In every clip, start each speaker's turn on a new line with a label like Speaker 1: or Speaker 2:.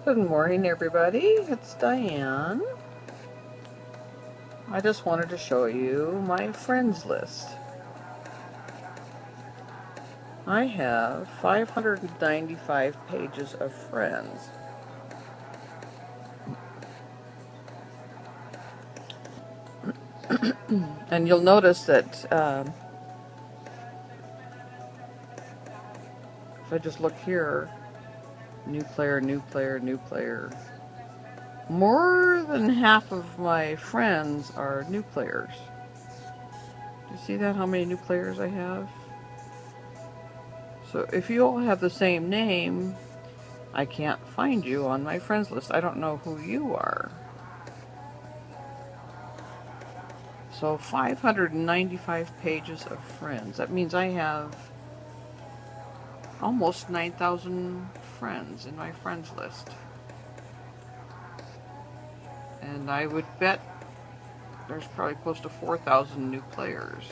Speaker 1: Good morning, everybody. It's Diane. I just wanted to show you my friends list. I have 595 pages of friends. And you'll notice that if I just look here, new player, new player, new player, more than half of my friends are new players. Do you see that, how many new players I have? So if you all have the same name, I can't find you on my friends list. I don't know who you are. So 595 pages of friends. That means I have almost 9,000 friends in my friends list. And I would bet there's probably close to 4,000 new players.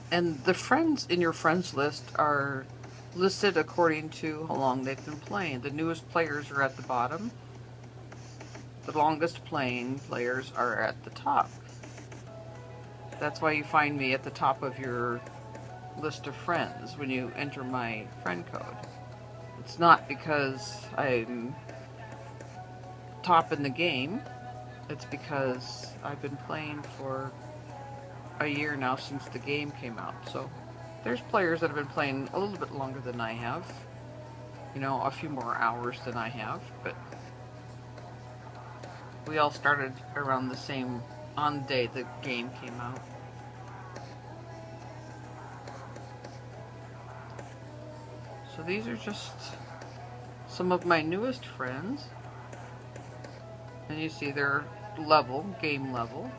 Speaker 1: And the friends in your friends list are listed according to how long they've been playing. The newest players are at the bottom. The longest playing players are at the top. That's why you find me at the top of your list of friends when you enter my friend code. It's not because I'm top in the game. It's because I've been playing for a year now since the game came out. So there's players that have been playing a little bit longer than I have. You know, a few more hours than I have, but we all started around the same, on the day the game came out. So these are just some of my newest friends. And you see their level, game level.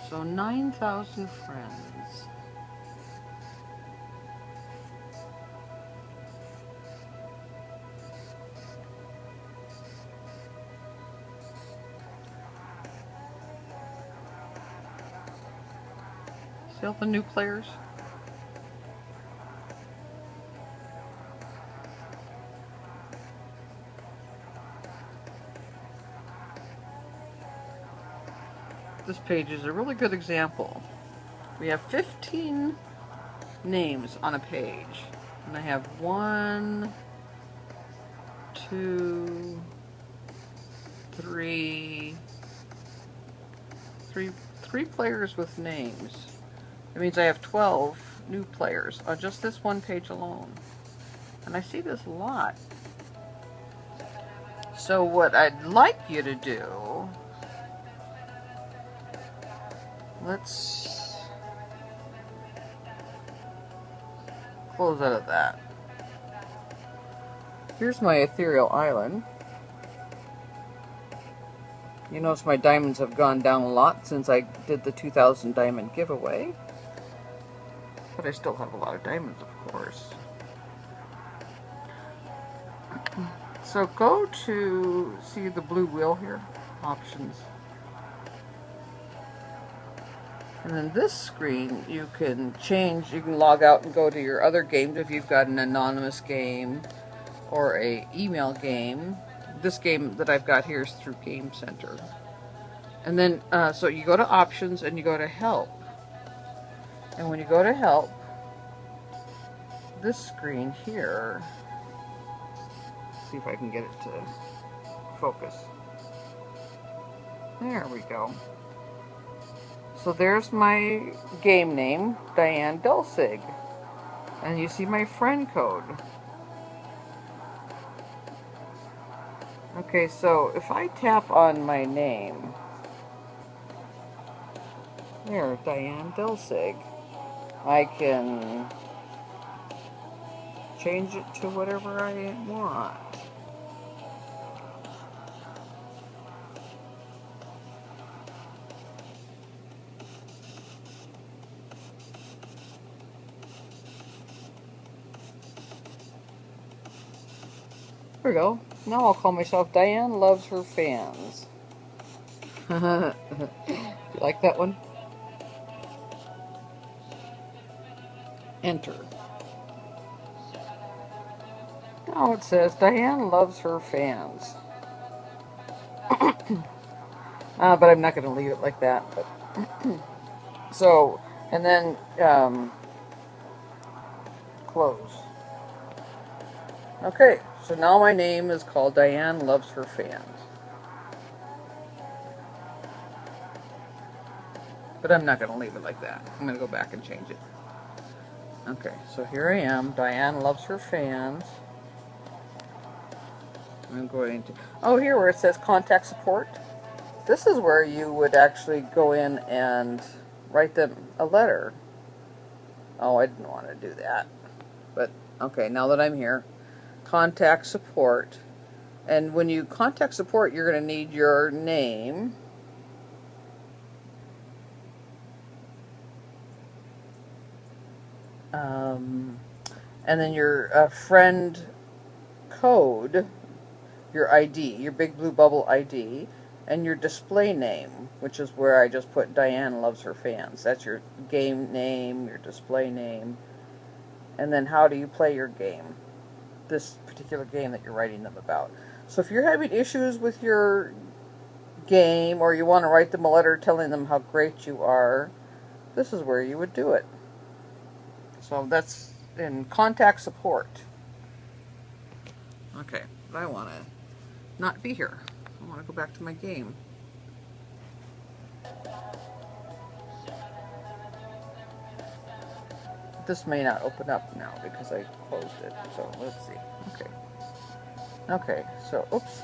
Speaker 1: So 9,000 friends. See all the new players? This page is a really good example. We have 15 names on a page. And I have 1, 2, 3 players with names. It means I have 12 new players on just this one page alone. And I see this a lot. So what I'd like you to do, let's close out of that. Here's my Ethereal Island. You notice my diamonds have gone down a lot since I did the 2,000 diamond giveaway. But I still have a lot of diamonds, of course. So go to, see the blue wheel here? Options. And then this screen, you can change, you can log out and go to your other games if you've got an anonymous game or a email game. This game that I've got here is through Game Center. And then, so you go to options and you go to help. And when you go to help, this screen here, see if I can get it to focus. There we go. So there's my game name, Diane DelSig. And you see my friend code. Okay, so if I tap on my name, there, Diane DelSig, I can change it to whatever I want. we go. Now I'll call myself Diane Loves Her Fans. You like that one? Enter. Now it says Diane Loves Her Fans. But I'm not going to leave it like that. But so, and then close. Okay, so now my name is called Diane Loves Her Fans. But I'm not going to leave it like that. I'm going to go back and change it. Okay, so here I am, Diane Loves Her Fans. I'm going to, oh, here where it says Contact Support. This is where you would actually go in and write them a letter. Oh, I didn't want to do that. But, okay, now that I'm here, Contact Support. And when you contact support, you're going to need your name. And then your friend code, your ID, your big blue bubble ID, and your display name, which is where I just put Diane Loves Her Fans. That's your game name, your display name, and then how do you play your game, this particular game that you're writing them about. So if you're having issues with your game, or you want to write them a letter telling them how great you are, this is where you would do it. So that's in Contact Support. Okay, but I want to not be here. I want to go back to my game. This may not open up now because I closed it. So let's see. Okay. Okay, so, oops.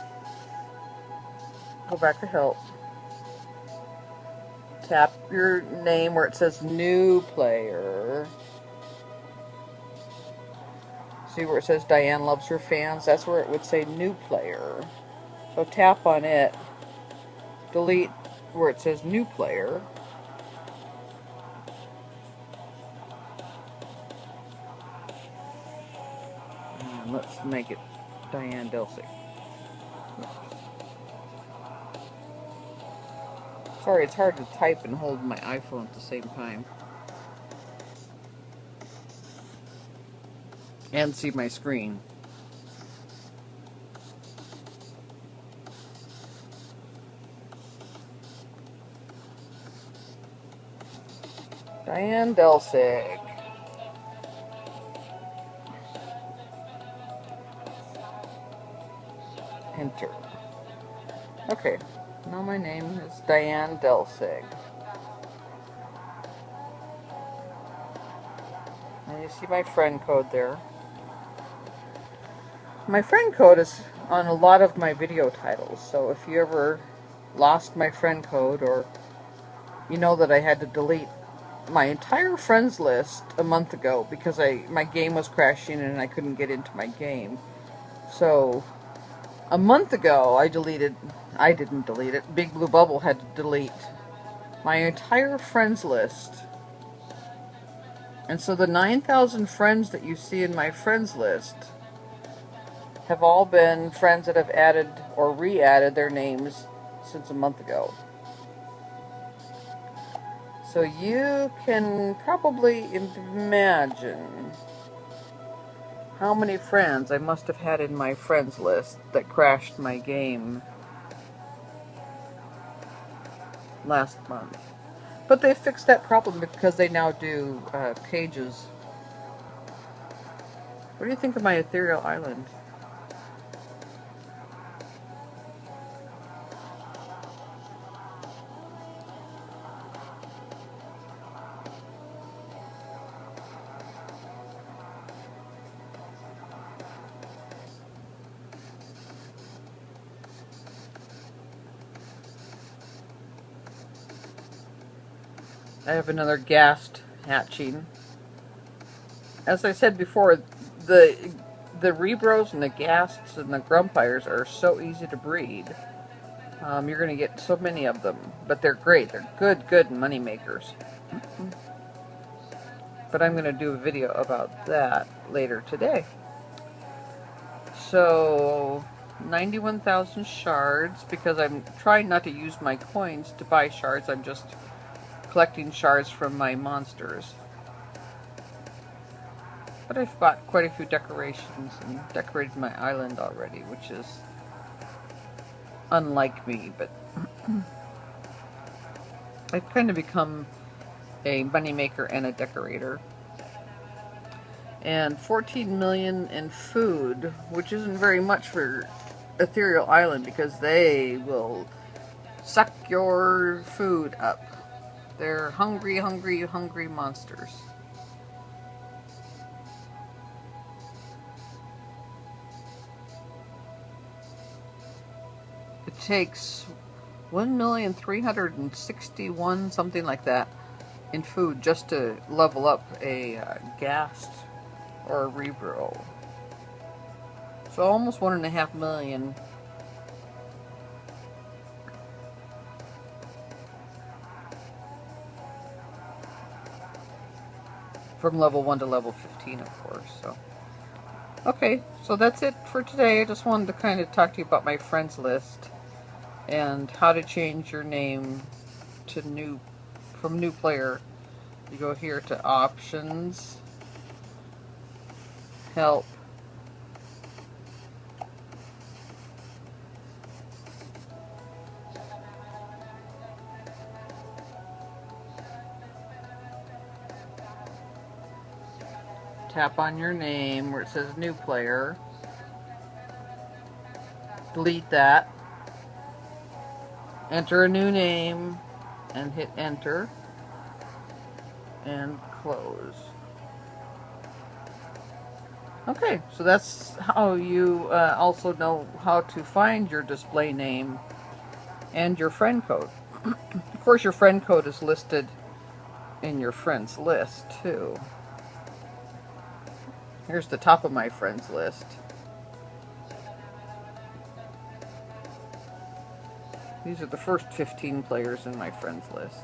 Speaker 1: Go back to help. Tap your name where it says New Player. See where it says Diane Loves Her Fans? That's where it would say New Player. So tap on it. Delete where it says New Player. And let's make it Diane DelSig. Sorry, it's hard to type and hold my iPhone at the same time. And see my screen. Diane DelSig. Enter. Okay, now my name is Diane DelSig. And you see my friend code there. My friend code is on a lot of my video titles, so if you ever lost my friend code, or you know that I had to delete my entire friends list a month ago because my game was crashing and I couldn't get into my game. So a month ago I didn't delete it, Big Blue Bubble had to delete my entire friends list. And so the 9,000 friends that you see in my friends list have all been friends that have added or re-added their names since a month ago. So you can probably imagine how many friends I must have had in my friends list that crashed my game last month. But they fixed that problem because they now do pages. What do you think of my Ethereal Island? I have another ghast hatching. As I said before, the rebros and the ghasts and the grumpires are so easy to breed. You're going to get so many of them, but they're great. They're good money makers. But I'm going to do a video about that later today. So 91,000 shards, because I'm trying not to use my coins to buy shards. I'm just collecting shards from my monsters. But I've bought quite a few decorations and decorated my island already, which is unlike me, but I've kind of become a moneymaker and a decorator. And 14 million in food, which isn't very much for Ethereal Island because they will suck your food up. They're hungry, hungry, hungry monsters. It takes 1,361,000, something like that, in food just to level up a ghast or a reroll. So almost 1.5 million. From level 1 to level 15, of course. So, okay, so that's it for today. I just wanted to kind of talk to you about my friends list and how to change your name to from new player. You go here to options, help, tap on your name where it says new player, delete that, enter a new name and hit enter and close. Okay, so that's how you also know how to find your display name and your friend code. Of course, your friend code is listed in your friends list too. Here's the top of my friends list. These are the first 15 players in my friends list.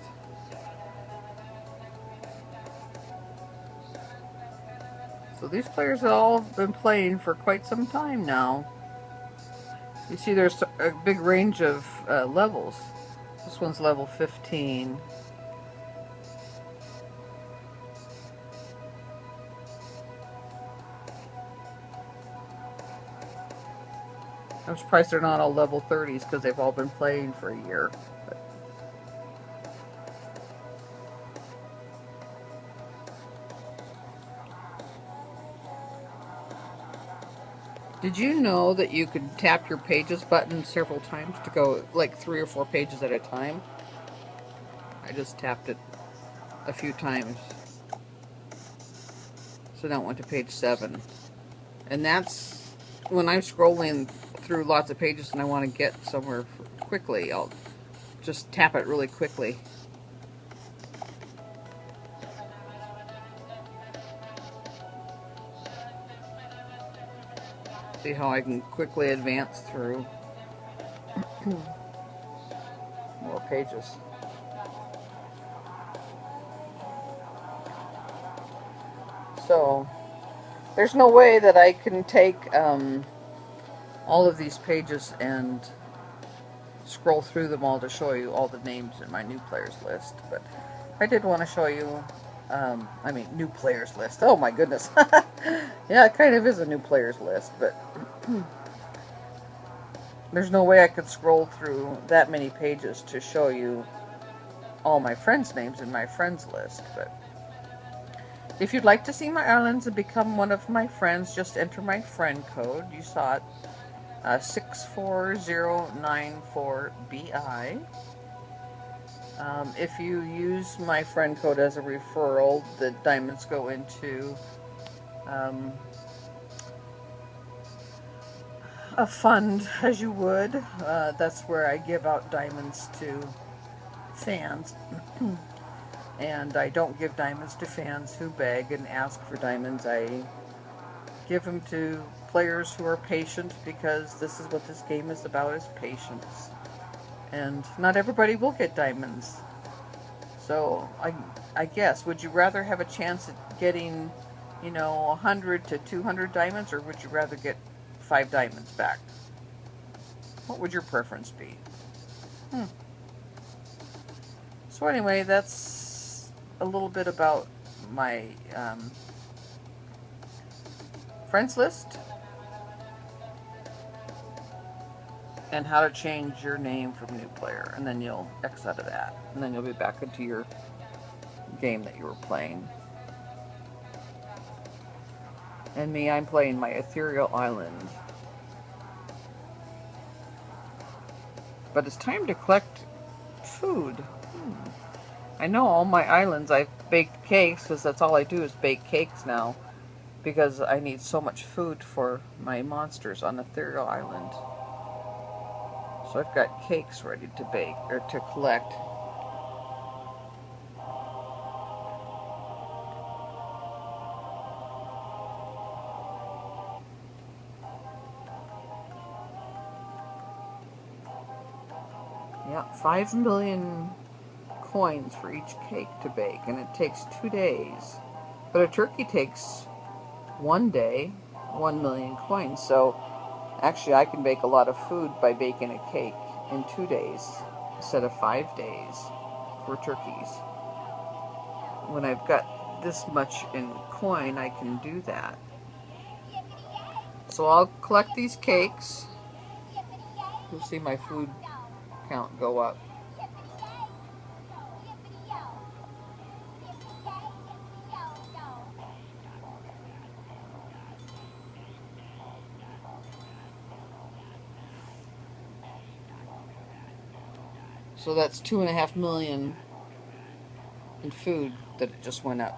Speaker 1: So these players have all been playing for quite some time now. You see there's a big range of levels. This one's level 15. I'm surprised they're not all level 30s because they've all been playing for a year. But did you know that you could tap your pages button several times to go like 3 or 4 pages at a time? I just tapped it a few times. So now it went to page 7. And that's when I'm scrolling through lots of pages and I want to get somewhere quickly. I'll just tap it really quickly. See how I can quickly advance through more pages. So there's no way that I can take all of these pages and scroll through them all to show you all the names in my new players list, but I did want to show you I mean, new players list. Oh my goodness. Yeah, it kind of is a new players list, but there's no way I could scroll through that many pages to show you all my friends' names in my friends list. But if you'd like to see my islands and become one of my friends, just enter my friend code. You saw it, 64094BI. If you use my friend code as a referral, the diamonds go into a fund, as you would. That's where I give out diamonds to fans. And I don't give diamonds to fans who beg and ask for diamonds. I give them to players who are patient, because this is what this game is about, is patience. And not everybody will get diamonds. So I guess, would you rather have a chance at getting, you know, 100 to 200 diamonds, or would you rather get 5 diamonds back. What would your preference be? So anyway, that's a little bit about my friends list and how to change your name from new player, and then you'll X out of that, and then you'll be back into your game that you were playing. And me, I'm playing my Ethereal Island. But it's time to collect food. I know all my islands I've baked cakes, because that's all I do is bake cakes now, because I need so much food for my monsters on Ethereal Island. So I've got cakes ready to bake, or to collect. Yeah, 5 million coins for each cake to bake, and it takes 2 days. But a turkey takes 1 day, 1 million coins. So actually I can bake a lot of food by baking a cake in 2 days instead of 5 days for turkeys. When I've got this much in coin, I can do that. So I'll collect these cakes. You'll see my food count go up. So that's 2.5 million in food that it just went up.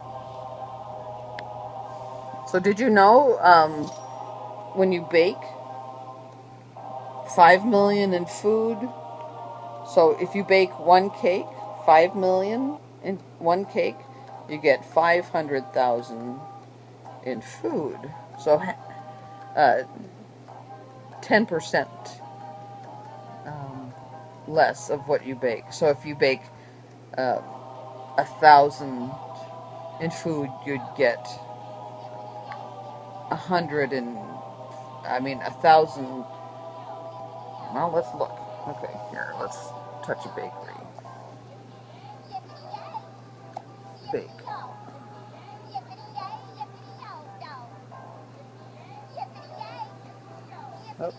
Speaker 1: So did you know when you bake 5 million in food? So if you bake 1 cake, 5 million in 1 cake, you get 500,000 in food. So 10% less of what you bake. So if you bake 1,000 in food, you'd get 1,000. Well, let's look. Okay, here, let's touch a bakery. Bake. Oh.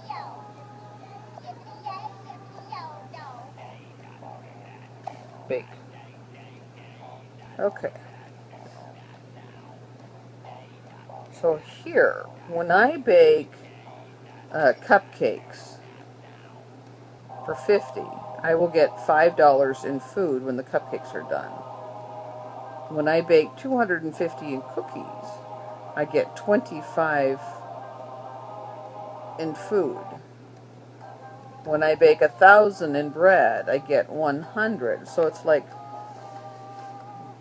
Speaker 1: Bake. Okay. So here, when I bake cupcakes for 50, I will get $5 in food when the cupcakes are done. When I bake 250 in cookies, I get 25 in food. When I bake 1,000 in bread, I get 100. So it's like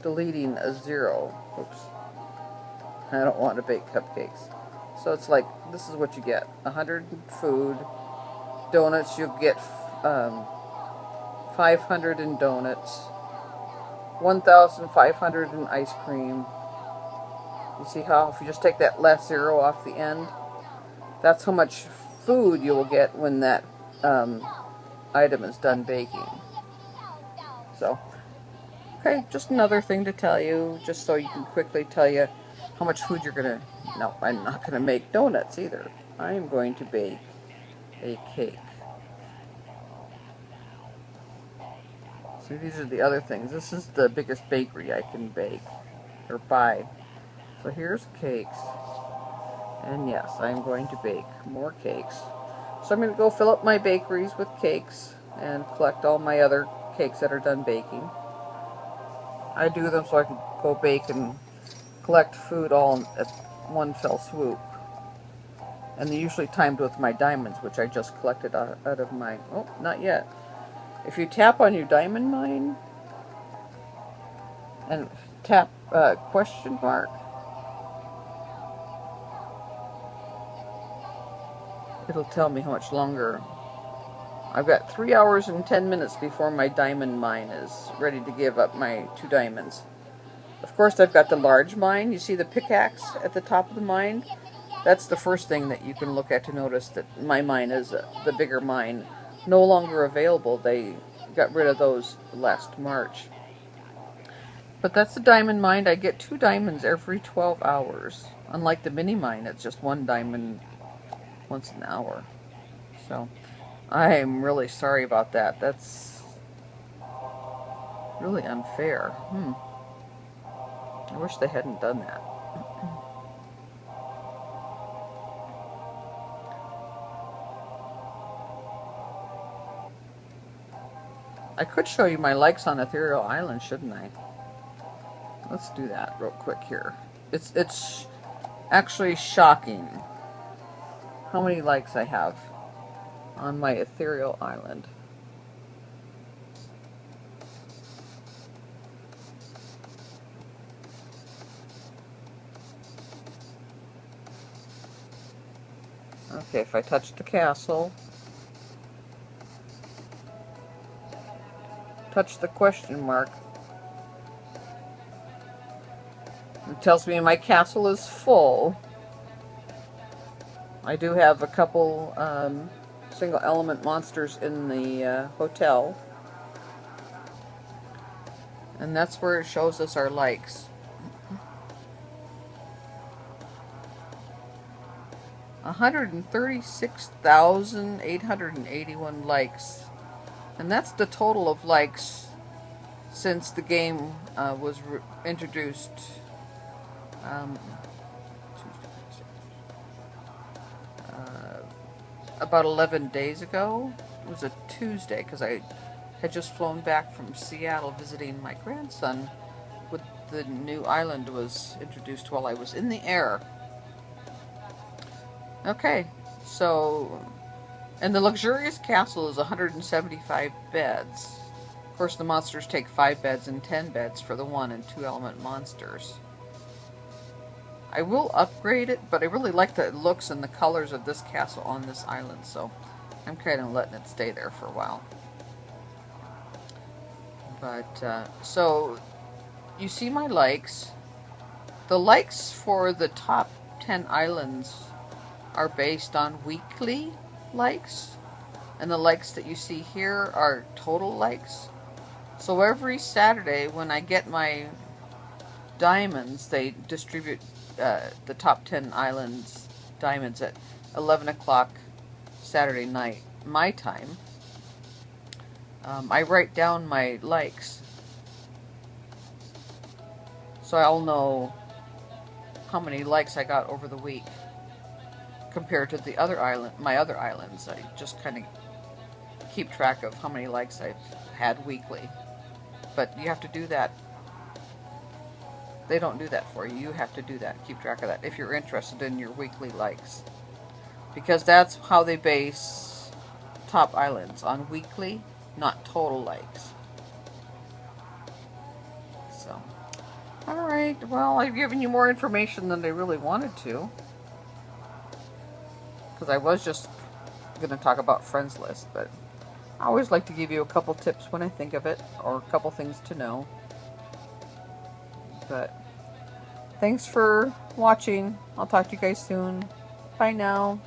Speaker 1: deleting a 0. Oops. I don't want to bake cupcakes. So it's like, this is what you get. 100 in food. Donuts, you'll get 500 in donuts. 1,500 in ice cream. You see how if you just take that last 0 off the end, that's how much food you will get when that item is done baking. So, okay, just another thing to tell you, just so you can quickly tell you how much food you're gonna. No, I'm not gonna make donuts either. I am going to bake a cake. See, these are the other things. This is the biggest bakery I can bake or buy. So here's cakes. And yes, I'm going to bake more cakes. So I'm going to go fill up my bakeries with cakes and collect all my other cakes that are done baking. I do them so I can go bake and collect food all at one fell swoop. And they're usually timed with my diamonds, which I just collected out of my... Oh, not yet. If you tap on your diamond mine and tap question mark, it'll tell me how much longer. I've got 3 hours and 10 minutes before my diamond mine is ready to give up my 2 diamonds. Of course, I've got the large mine. You see the pickaxe at the top of the mine? That's the first thing that you can look at to notice that my mine is the bigger mine no longer available. They got rid of those last March. But that's the diamond mine. I get 2 diamonds every 12 hours. Unlike the mini mine, it's just 1 diamond once an hour. So I'm really sorry about that. That's really unfair. I wish they hadn't done that. I could show you my likes on Ethereal Island, shouldn't I? Let's do that real quick here. It's actually shocking how many likes I have on my Ethereal Island. Okay, if I touch the castle, touch the question mark, it tells me my castle is full. I do have a couple single element monsters in the hotel, and that's where it shows us our likes. 136,881 likes, and that's the total of likes since the game was introduced about 11 days ago. It was a Tuesday because I had just flown back from Seattle visiting my grandson when the new island was introduced while I was in the air. Okay, so, and the luxurious castle is 175 beds. Of course, the monsters take 5 beds and 10 beds for the 1 and 2 element monsters. I will upgrade it, but I really like the looks and the colors of this castle on this island, so I'm kind of letting it stay there for a while. But, so, you see my likes. The likes for the top 10 islands are based on weekly likes, and the likes that you see here are total likes. So every Saturday when I get my diamonds, they distribute the top 10 islands diamonds at 11 o'clock Saturday night, my time. I write down my likes, so I'll know how many likes I got over the week compared to the other island, my other islands. I just kind of keep track of how many likes I've had weekly. But you have to do that. They don't do that for you. You have to do that. Keep track of that if you're interested in your weekly likes. Because that's how they base top islands, on weekly, not total likes. So, alright, well, I've given you more information than I really wanted to. Because I was just going to talk about friends list, but I always like to give you a couple tips when I think of it, or a couple things to know. But thanks for watching. I'll talk to you guys soon. Bye now.